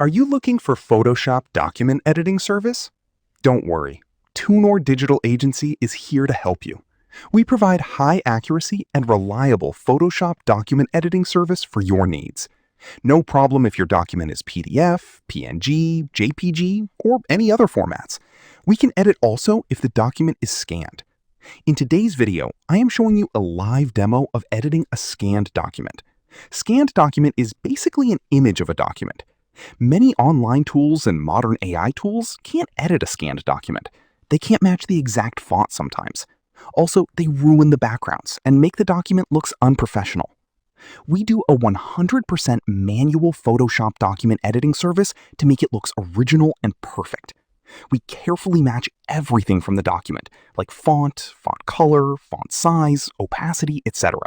Are you looking for Photoshop document editing service? Don't worry, Tunor Digital Agency is here to help you. We provide high accuracy and reliable Photoshop document editing service for your needs. No problem if your document is PDF, PNG, JPG, or any other formats. We can edit also if the document is scanned. In today's video, I am showing you a live demo of editing a scanned document. Scanned document is basically an image of a document. Many online tools and modern AI tools can't edit a scanned document. They can't match the exact font sometimes. Also, they ruin the backgrounds and make the document looks unprofessional. We do a 100% manual Photoshop document editing service to make it look original and perfect. We carefully match everything from the document, like font color, font size, opacity, etc.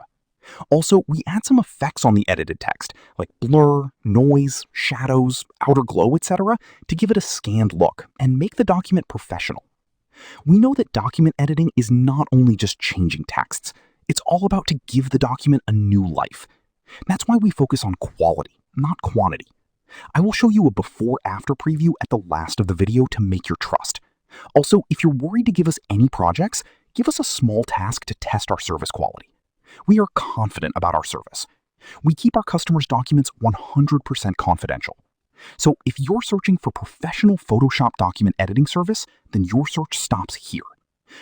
Also, we add some effects on the edited text, like blur, noise, shadows, outer glow, etc., to give it a scanned look and make the document professional. We know that document editing is not only just changing texts, it's all about to give the document a new life. That's why we focus on quality, not quantity. I will show you a before-after preview at the last of the video to make your trust. Also, if you're worried to give us any projects, give us a small task to test our service quality. We are confident about our service. We keep our customers' documents 100% confidential. So if you're searching for professional Photoshop document editing service, then your search stops here.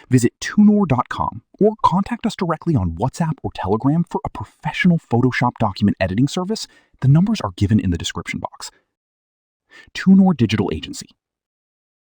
Visit tunor.com or contact us directly on WhatsApp or Telegram for a professional Photoshop document editing service. The numbers are given in the description box. Tunor Digital Agency.